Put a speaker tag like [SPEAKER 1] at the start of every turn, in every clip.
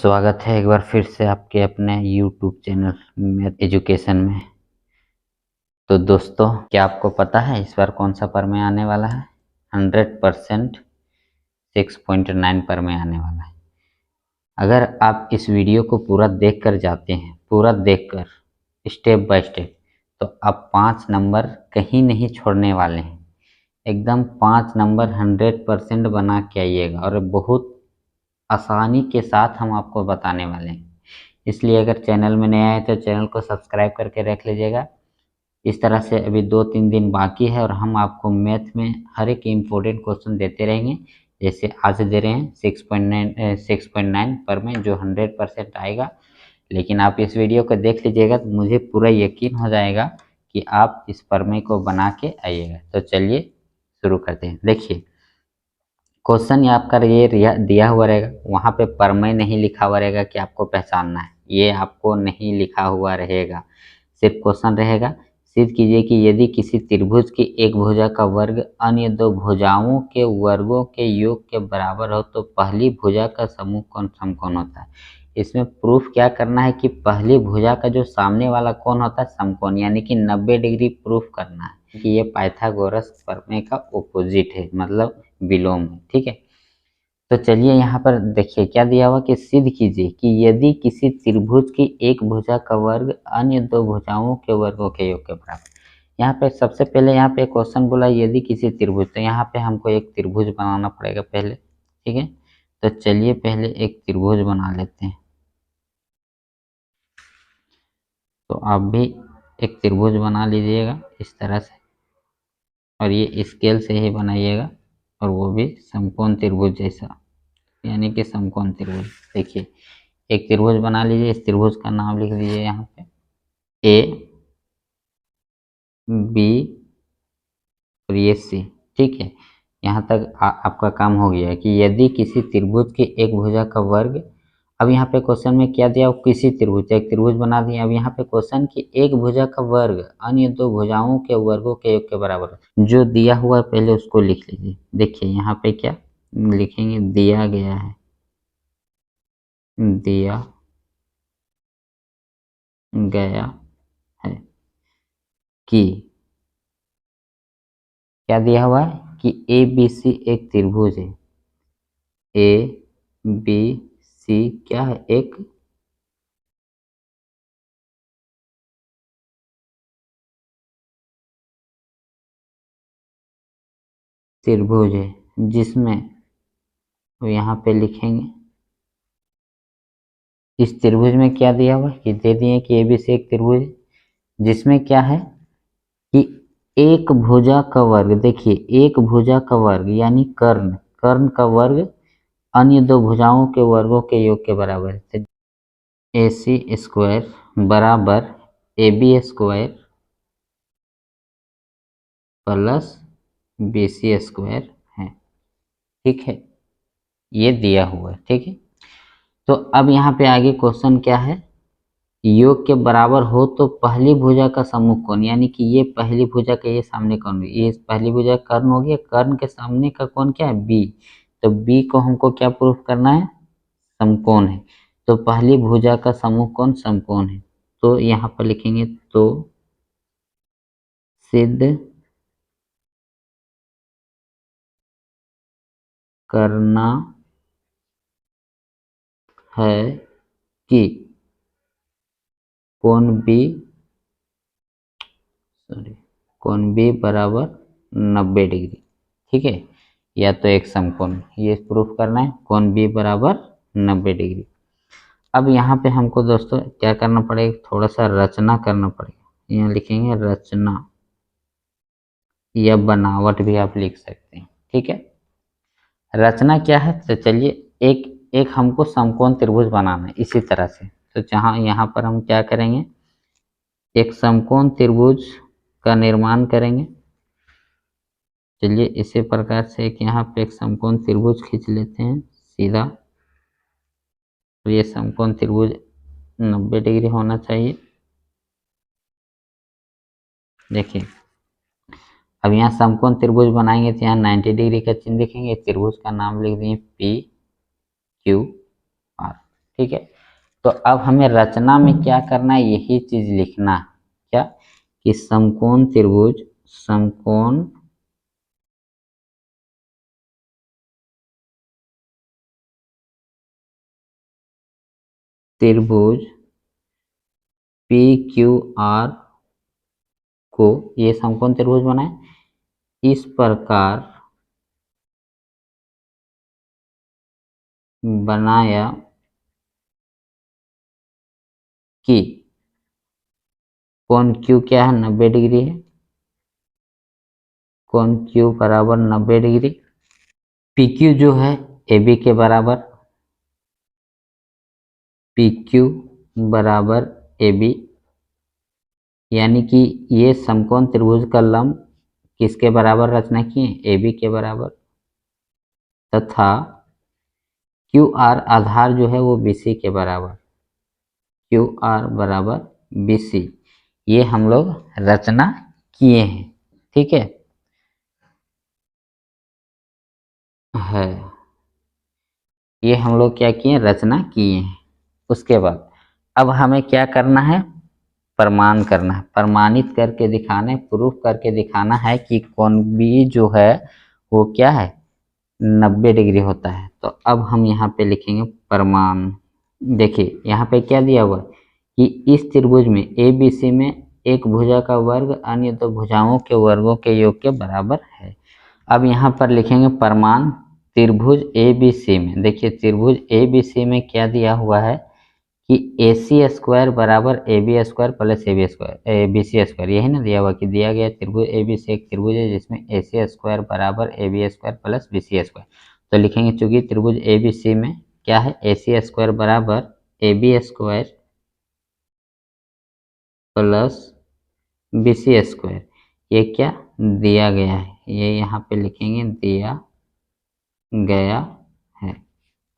[SPEAKER 1] स्वागत है एक बार फिर से आपके अपने YouTube चैनल मैथ एजुकेशन में। तो दोस्तों, क्या आपको पता है इस बार कौन सा प्रमेय आने वाला है? 100% 6.9 प्रमेय आने वाला है। अगर आप इस वीडियो को पूरा देख कर जाते हैं, पूरा देखकर स्टेप बाय स्टेप, तो आप 5 नंबर कहीं नहीं छोड़ने वाले हैं। एकदम 5 नंबर 100% बना के आइएगा और बहुत आसानी के साथ हम आपको बताने वाले हैं। इसलिए अगर चैनल में नया है तो चैनल को सब्सक्राइब करके रख लीजिएगा। इस तरह से अभी 2-3 दिन बाकी है और हम आपको मैथ में हर एक इम्पोर्टेंट क्वेश्चन देते रहेंगे। जैसे आज दे रहे हैं 6.9 पर में जो 100% आएगा। लेकिन आप इस वीडियो को देख लीजिएगा तो मुझे पूरा यकीन हो जाएगा कि आप इस प्रमेय को बना के आइएगा। तो चलिए शुरू करते हैं। देखिए, क्वेश्चन आपका ये दिया हुआ रहेगा, वहाँ पे प्रमेय नहीं लिखा हुआ रहेगा कि आपको पहचानना है, ये आपको नहीं लिखा हुआ रहेगा। सिर्फ क्वेश्चन रहेगा, सिद्ध कीजिए कि यदि किसी त्रिभुज की एक भुजा का वर्ग अन्य दो भुजाओं के वर्गों के योग के बराबर हो तो पहली भुजा का समूह कौन समकोण होता है। इसमें प्रूफ क्या करना है कि पहली भुजा का जो सामने वाला कोण होता है समकोण, यानी कि 90 डिग्री प्रूफ करना है कि ये पाइथागोरस प्रमेय का ऑपोजिट है, मतलब विलोम है। ठीक है, तो चलिए यहाँ पर देखिए क्या दिया हुआ कि सिद्ध कीजिए कि यदि किसी त्रिभुज की एक भुजा का वर्ग अन्य दो भुजाओं के वर्गों के योग के बराबर। यहाँ पे सबसे पहले यहाँ पे क्वेश्चन बोला यदि किसी त्रिभुज, तो यहाँ पे हमको एक त्रिभुज बनाना पड़ेगा पहले। ठीक है, तो चलिए पहले एक त्रिभुज बना लेते हैं। तो आप भी एक त्रिभुज बना लीजिएगा इस तरह से, और ये स्केल से ही बनाइएगा, और वो भी समकोण त्रिभुज जैसा, यानी कि समकोण त्रिभुज। देखिए, एक त्रिभुज बना लीजिए। इस त्रिभुज का नाम लिख दीजिए यहाँ पे ए बी और ये सी। ठीक है, यहाँ तक आपका काम हो गया है कि यदि किसी त्रिभुज की एक भुजा का वर्ग। अब यहाँ पे क्वेश्चन में क्या दिया, किसी त्रिभुज, एक त्रिभुज बना दिया। अब यहाँ पे क्वेश्चन की एक भुजा का वर्ग अन्य दो भुजाओं के वर्गों के योग के बराबर जो दिया हुआ है पहले उसको लिख लीजिए। देखिए यहाँ पे क्या लिखेंगे, दिया गया है, दिया गया है कि क्या दिया हुआ है कि ए बी सी एक त्रिभुज है। ए बी सी क्या है, एक त्रिभुज है, जिसमें तो यहाँ पे लिखेंगे इस त्रिभुज में क्या दिया हुआ है कि दे दिए कि ए बी सी एक त्रिभुज है जिसमें क्या है कि एक भुजा का वर्ग। देखिए, एक भुजा का वर्ग यानी कर्ण, कर्ण का वर्ग अन्य दो भुजाओं के वर्गों के योग के बराबर है। ए सी स्क्वायर बराबर A B square plus B C square है। ठीक है, ये दिया हुआ है। ठीक है, तो अब यहाँ पे आगे क्वेश्चन क्या है, योग के बराबर हो तो पहली भुजा का सम्मुख कोण, यानी कि ये पहली भुजा का ये सामने कोण, ये पहली भुजा कर्ण हो गया, कर्ण के सामने का कोण क्या है, बी। तो बी को हमको क्या प्रूफ करना है, समकोण है। तो पहली भुजा का समूह कोण समकोण है। तो यहाँ पर लिखेंगे तो सिद्ध करना है कि कोण बी बराबर 90 डिग्री। ठीक है, या तो एक समकोण, ये प्रूफ करना है कोण बी बराबर 90 डिग्री। अब यहाँ पे हमको दोस्तों क्या करना पड़ेगा, थोड़ा सा रचना करना पड़ेगा। यहाँ लिखेंगे रचना या बनावट भी आप लिख सकते हैं। ठीक है, रचना क्या है, तो चलिए एक एक हमको समकोण त्रिभुज बनाना है इसी तरह से। तो जहाँ यहाँ पर हम क्या करेंगे, एक समकोण त्रिभुज का निर्माण करेंगे। चलिए इसी प्रकार से एक यहाँ पे एक समकोण त्रिभुज खींच लेते हैं सीधा। तो ये समकोण त्रिभुज 90 डिग्री होना चाहिए। देखिए, अब यहाँ समकोण त्रिभुज बनाएंगे तो यहाँ 90 डिग्री का चिन्ह देखेंगे। त्रिभुज का नाम लिख दिए पी क्यू आर। ठीक है। तो अब हमें रचना में क्या करना है, यही चीज लिखना है। क्या कि समकोण त्रिभुज, समकोण त्रिभुज पी क्यू आर को, ये समकोण त्रिभुज बनाए इस प्रकार बनाया कि कोण क्यू क्या है, 90 डिग्री है, कोण क्यू बराबर 90 डिग्री, पी क्यू जो है ए बी के बराबर, पी क्यू बराबर ए बी, यानी कि ये समकोण त्रिभुज का लंब किसके बराबर रचना किए, ए बी के बराबर, तथा क्यू आर आधार जो है वो बी सी के बराबर, क्यू आर बराबर बी सी, ये हम लोग रचना किए हैं। ठीक है, ये हम लोग क्या किए, रचना किए हैं। उसके बाद अब हमें क्या करना है, प्रमाण करना है, प्रमाणित करके दिखाना है, प्रूफ करके दिखाना है कि कोण बी जो है वो क्या है, 90 डिग्री होता है। तो अब हम यहाँ पे लिखेंगे प्रमाण। देखिए यहाँ पे क्या दिया हुआ है कि इस त्रिभुज में ए बी सी में एक भुजा का वर्ग अन्य दो भुजाओं के वर्गों के योग के बराबर है। अब यहाँ पर लिखेंगे प्रमाण त्रिभुज ए बी सी में। देखिए त्रिभुज ए बी सी में क्या दिया हुआ है कि ए सी स्क्वायर बराबर A B square plus A B square, A B C square, यही ना दिया हुआ कि दिया गया त्रिभुज ए बी सी एक त्रिभुज है जिसमें ए सी स्क्वायर बराबर A B square plus B C square. तो लिखेंगे चूंकि त्रिभुज ए बी सी में क्या है, ए सी स्क्वायर बराबर A B square plus B C square, ये क्या दिया गया है, ये यहाँ पे लिखेंगे दिया गया है।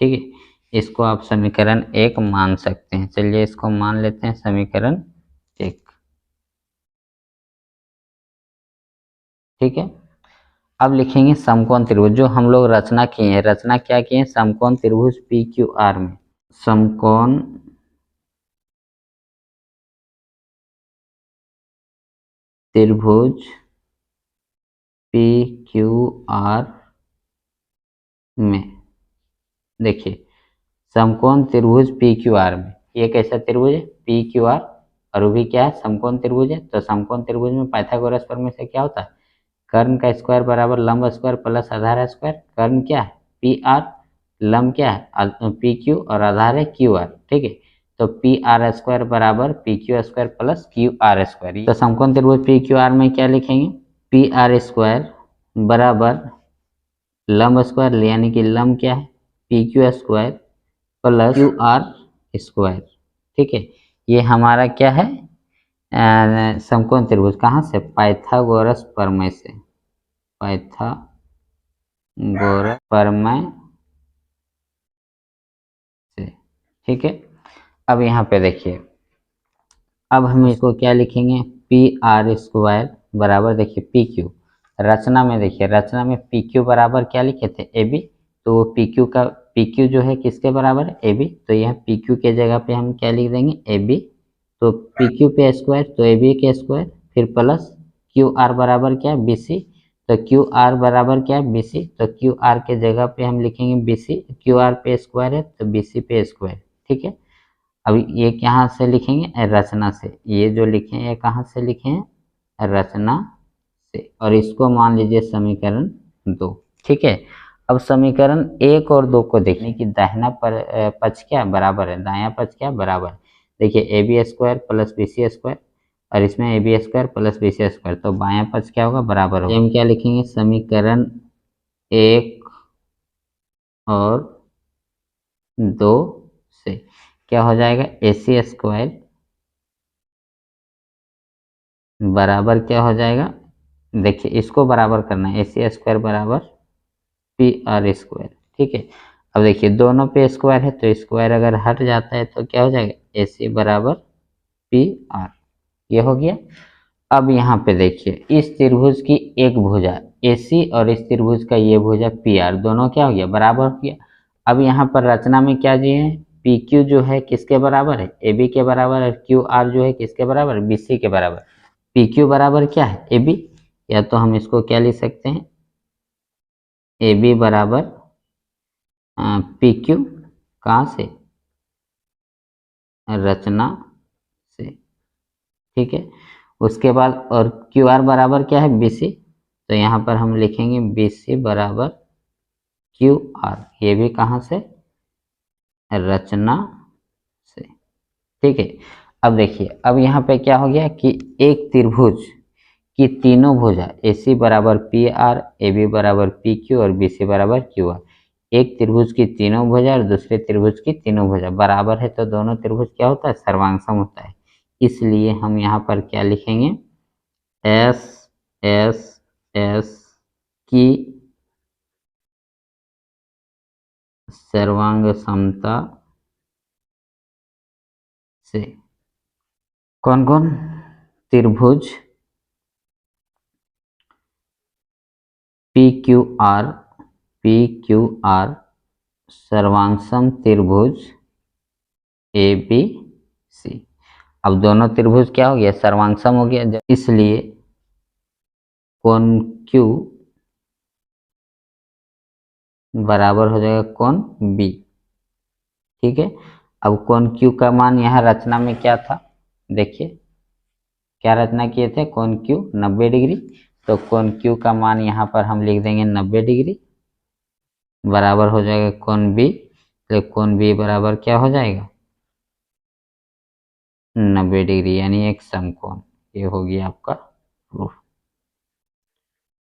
[SPEAKER 1] ठीक है, इसको आप समीकरण 1 मान सकते हैं। चलिए इसको मान लेते हैं समीकरण 1। ठीक है, अब लिखेंगे समकोण त्रिभुज, जो हम लोग रचना किए हैं, रचना क्या किए हैं, समकोण त्रिभुज पी क्यू आर में, समकोण त्रिभुज पी क्यू आर में। देखिए समकोण त्रिभुज पी क्यू आर में, ये कैसा त्रिभुज है, पी क्यू आर, और वो भी क्या है, समकोण त्रिभुज है। तो समकोण त्रिभुज में पाइथागोरस प्रमेय से क्या होता है, कर्ण का स्क्वायर बराबर लंब स्क्वायर प्लस आधार स्क्वायर। कर्ण क्या है, पी आर, लंब क्या है पी क्यू, और आधार है क्यू आर। ठीक है, तो पी आर स्क्वायर बराबर P Q square plus Q R square. तो समकोण त्रिभुज पी क्यू आर में क्या लिखेंगे, पी आर स्क्वायर बराबर लंब स्क्वायर, यानी कि लंब क्या है P Q square plus Q R square. ठीक है, ये हमारा क्या है, समकोण त्रिभुज, कहाँ से, पाइथागोरस प्रमेय से, पाइथागोरस प्रमेय से। ठीक है, अब यहाँ पे देखिए, अब हम इसको क्या लिखेंगे, पी आर स्क्वायर बराबर, देखिए पी क्यू, रचना में देखिए, रचना में पी क्यू बराबर क्या लिखे थे, ए बी, तो पी क्यू का, पी क्यू जो है किसके बराबर है, ए बी, तो यह पी क्यू के जगह पे हम क्या लिख देंगे, ए बी, तो पी क्यू पे स्क्वायर तो ए बी के स्क्वायर, फिर प्लस क्यू आर बराबर क्या है, बी सी, तो क्यू आर बराबर क्या है, बी सी, तो क्यू आर के जगह पे हम लिखेंगे बी सी, क्यू आर पे स्क्वायर है तो बी सी पे स्क्वायर। ठीक है, अब ये कहाँ से लिखेंगे, रचना से, ये जो लिखे हैं ये कहाँ से लिखे हैं, रचना से, और इसको मान लीजिए समीकरण 2। ठीक है, अब समीकरण 1 और 2 को देखने की दाहिना पक्ष क्या बराबर है, दायां पक्ष क्या बराबर है। देखिए A B square plus B C square, और इसमें A B square plus B C square, तो बायां पक्ष क्या होगा, बराबर होगा। हम क्या लिखेंगे, समीकरण 1 और 2 से क्या हो जाएगा, ए सी स्क्वायर बराबर क्या हो जाएगा, देखिए इसको बराबर करना है, ए सी स्क्वायर बराबर पी आर स्क्वायर। ठीक है, अब देखिए दोनों पे स्क्वायर है तो स्क्वायर अगर हट जाता है तो क्या हो जाएगा, ए सी बराबर पी आर, ये हो गया। अब यहाँ पे देखिए इस त्रिभुज की एक भुजा ए सी और इस त्रिभुज का ये भुजा पी आर, दोनों क्या हो गया, बराबर हो गया। अब यहाँ पर रचना में क्या दिए हैं, पी क्यू जो है किसके बराबर है, ए बी के बराबर है। क्यू आर जो है किसके बराबर, बी सी के बराबर। पी क्यू बराबर क्या है, ए बी, या तो हम इसको क्या लिख सकते हैं, ए बी बराबर पी क्यू, कहाँ से, रचना से, ठीक है। उसके बाद और क्यू आर बराबर क्या है, बी सी, तो यहाँ पर हम लिखेंगे बी सी बराबर क्यू आर, ये भी कहाँ से, रचना से, ठीक है। अब देखिए, अब यहाँ पे क्या हो गया कि एक त्रिभुज की तीनों भुजा ए सी बराबर पी आर, ए बी बराबर पी क्यू और बी सी बराबर क्यू आर, एक त्रिभुज की तीनों भुजा और दूसरे त्रिभुज की तीनों भुजा बराबर है, तो दोनों त्रिभुज क्या होता है, सर्वांगसम होता है। इसलिए हम यहाँ पर क्या लिखेंगे, एस एस एस की सर्वांग समता से कौन कौन, त्रिभुज पी क्यू आर सर्वांगसम त्रिभुज ए बी सी। अब दोनों त्रिभुज क्या हो गया, सर्वांगसम हो गया, इसलिए कोण क्यू बराबर हो जाएगा कोण बी, ठीक है। अब कोण क्यू का मान यहाँ रचना में क्या था, देखिए क्या रचना किए थे, कोण क्यू 90 डिग्री, तो कोण क्यू का मान यहाँ पर हम लिख देंगे 90 डिग्री बराबर हो जाएगा कोण बी, तो कोण बी बराबर क्या हो जाएगा, 90 डिग्री, यानी एक समकोण। ये हो गया आपका प्रूफ।